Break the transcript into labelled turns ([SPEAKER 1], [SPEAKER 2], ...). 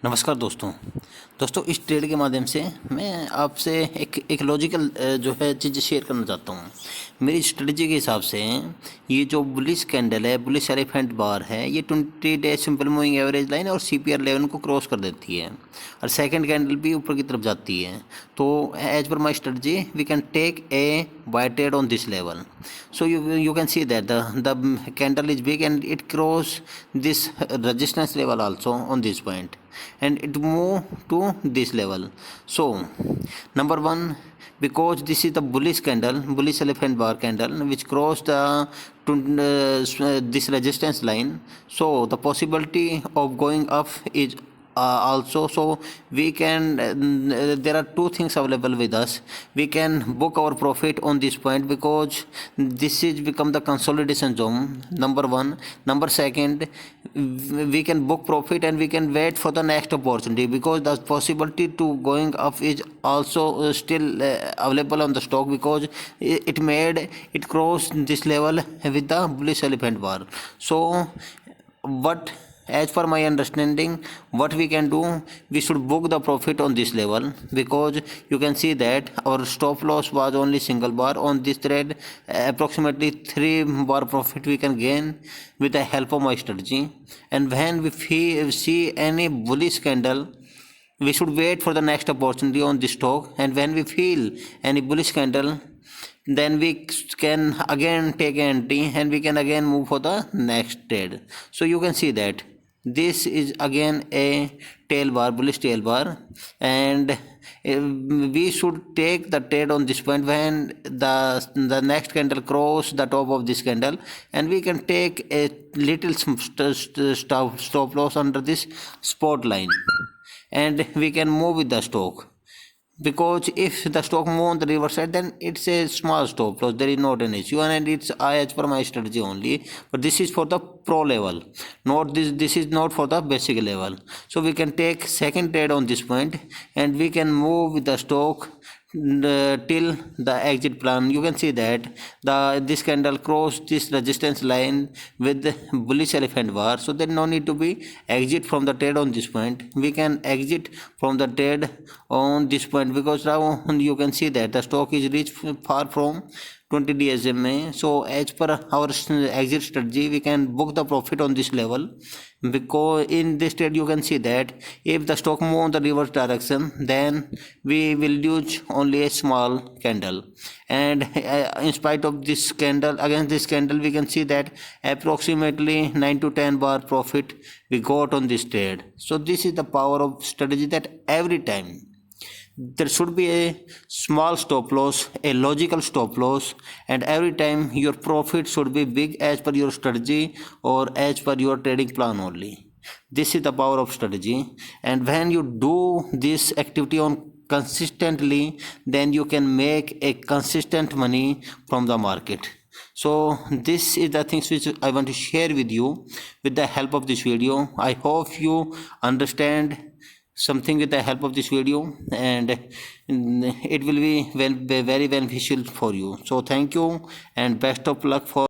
[SPEAKER 1] नमस्कार दोस्तों इस ट्रेड के माध्यम से मैं आपसे एक लॉजिकल जो है चीज़ शेयर करना चाहता हूँ। मेरी स्ट्रेटजी के हिसाब से ये जो बुलिश कैंडल है, बुलिश एलिफेंट बार है, ये 20 day simple moving average line और CPR 11 को क्रॉस कर देती है और सेकंड कैंडल भी ऊपर की तरफ जाती है। तो as per my strategy we can take a buy trade on this level. So you can see that the candle is big and it cross this resistance level also on this point and it move to this level. So number one, because this is the bullish candle, bullish elephant bar candle which crossed this resistance line, so the possibility of going up is also. So we can there are two things available with us. We can book our profit on this point because this is become the consolidation zone, number one. Number second, we can book profit and we can wait for the next opportunity because the possibility to going up is also still available on the stock because it crossed this level with the bullish elephant bar. So what, as per my understanding, what we can do, we should book the profit on this level because you can see that our stop loss was only single bar on this trade. Approximately 3 bar profit we can gain with the help of my strategy. And when we see any bullish candle, we should wait for the next opportunity on this stock, and when we feel any bullish candle, then we can again take an entry and we can again move for the next trade. So you can see that this is again a tail bar, bullish tail bar, and we should take the trade on this point when the next candle cross the top of this candle, and we can take a little stop loss under this spot line and we can move with the stock. Because if the stock move on the reverse side, then it's a small stop loss, there is not an issue, and it's as per my strategy only. But this is for the pro level, not this is not for the basic level. So we can take second trade on this point and we can move with the stock till the exit plan. You can see that this candle crossed this resistance line with the bullish elephant bar, so there no need to be exit from the trade on this point. We can exit from the trade on this point because now you can see that the stock is reached far from 20 DSMA. So as per our exit strategy, we can book the profit on this level because in this trade you can see that if the stock move on the reverse direction, then we will use only a small candle, and in spite of this candle, against this candle, we can see that approximately 9 to 10 bar profit we got on this trade. So this is the power of strategy, that every time there should be a small stop loss, a logical stop loss, and every time your profit should be big as per your strategy or as per your trading plan only. This is the power of strategy, and when you do this activity on consistently, then you can make a consistent money from the market. So this is the things which I want to share with you with the help of this video. I hope you understand something with the help of this video, and it will be very beneficial for you. So thank you and best of luck for